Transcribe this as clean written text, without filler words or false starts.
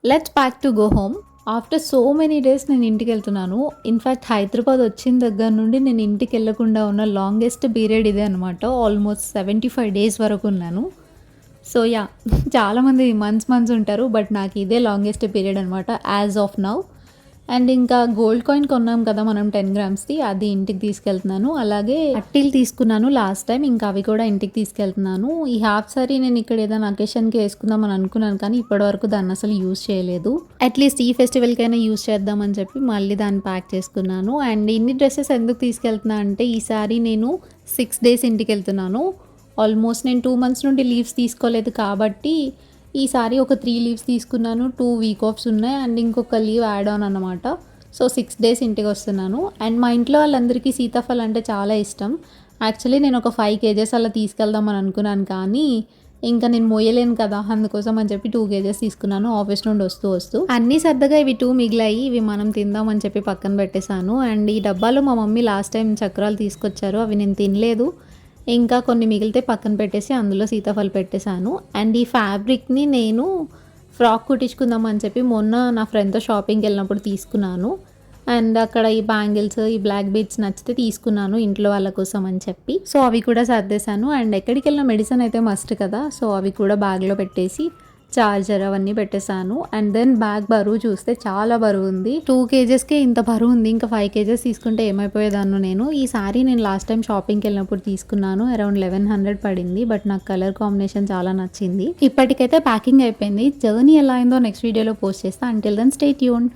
Let's pack to go home. After so many days నేను ఇంటికి వెళ్తున్నాను. ఇన్ఫ్యాక్ట్ హైదరాబాద్ వచ్చిన దగ్గర నుండి నేను ఇంటికి వెళ్ళకుండా ఉన్న లాంగెస్ట్ పీరియడ్ ఇదే అనమాట. ఆల్మోస్ట్ 75 డేస్ వరకు ఉన్నాను. So yeah! చాలామంది మంత్స్ ఉంటారు. బట్ నాకు ఇదే లాంగెస్ట్ పీరియడ్ అనమాట యాజ్ ఆఫ్ నౌ. అండ్ ఇంకా గోల్డ్ కాయిన్ కొన్నాం కదా మనం 10 గ్రామ్స్‌ది, అది ఇంటికి తీసుకెళ్తున్నాను. అలాగే పట్టీలు తీసుకున్నాను లాస్ట్ టైం, ఇంకా అవి కూడా ఇంటికి తీసుకెళ్తున్నాను. ఈ హాఫ్ సారీ నేను ఇక్కడ ఏదైనా అకేషన్‌కి వేసుకుందాం అని అనుకున్నాను, కానీ ఇప్పటివరకు దాన్ని అసలు యూజ్ చేయలేదు. అట్లీస్ట్ ఈ ఫెస్టివల్‌కైనా యూజ్ చేద్దామని చెప్పి మళ్ళీ దాన్ని ప్యాక్ చేసుకున్నాను. అండ్ ఇన్ని డ్రెస్సెస్ ఎందుకు తీసుకెళ్తున్నా అంటే ఈసారి నేను 6 డేస్ ఇంటికి వెళ్తున్నాను. ఆల్మోస్ట్ నేను 2 మంత్స్ నుండి లీవ్స్ తీసుకోలేదు కాబట్టి ఈసారి ఒక 3 లీవ్స్ తీసుకున్నాను. 2 వీక్ ఆఫ్స్ ఉన్నాయి అండ్ ఇంకొక లీవ్ యాడ్ ఆన్ అనమాట. సో 6 డేస్ ఇంటికి వస్తున్నాను. అండ్ మా ఇంట్లో వాళ్ళందరికీ సీతాఫలం అంటే చాలా ఇష్టం. యాక్చువల్లీ నేను ఒక 5 కేజెస్ అలా తీసుకెళ్దామని అనుకున్నాను, కానీ ఇంకా నేను మోయలేను కదా, అందుకోసం అని చెప్పి 2 కేజెస్ తీసుకున్నాను ఆఫీస్ నుండి వస్తూ. అన్నీ సర్దగా ఇవి 2 మిగిలాయి. ఇవి మనం తిందామని చెప్పి పక్కన పెట్టేశాను. అండ్ ఈ డబ్బాలో మా మమ్మీ లాస్ట్ టైం చక్రాలు తీసుకొచ్చారు, అవి నేను తినలేదు. ఇంకా కొన్ని మిగిలితే పక్కన పెట్టేసి అందులో సీతాఫలం పెట్టేశాను. అండ్ ఈ ఫ్యాబ్రిక్‌ని నేను ఫ్రాక్ కుట్టించుకుందాం అని చెప్పి మొన్న నా ఫ్రెండ్‌తో షాపింగ్‌కి వెళ్ళినప్పుడు తీసుకున్నాను. అండ్ అక్కడ ఈ బ్యాంగిల్స్, ఈ బ్లాక్ బీడ్స్ నచ్చితే తీసుకున్నాను ఇంట్లో వాళ్ళ కోసం అని చెప్పి. సో అవి కూడా సర్దేశాను. అండ్ ఎక్కడికెళ్ళినా మెడిసిన్ అయితే మస్ట్ కదా, సో అవి కూడా బ్యాగ్‌లో పెట్టేసి చార్జర్ అవన్నీ పెట్టేశాను. అండ్ దెన్ బ్యాగ్ బరువు చూస్తే చాలా బరువు ఉంది. 2 కేజెస్కే ఇంత బరువు ఉంది. ఇంకా 5 కేజెస్ తీసుకుంటే ఏమైపోయేదాన్నో నేను. ఈ సారీ నేను లాస్ట్ టైం షాపింగ్కి వెళ్ళినప్పుడు తీసుకున్నాను. అరౌండ్ 1100 పడింది. బట్ నాకు కలర్ కాంబినేషన్ చాలా నచ్చింది. ఇప్పటికైతే ప్యాకింగ్ అయిపోయింది. జర్నీ ఎలా అయిందో నెక్స్ట్ వీడియోలో పోస్ట్ చేస్తా. Until then stay tuned.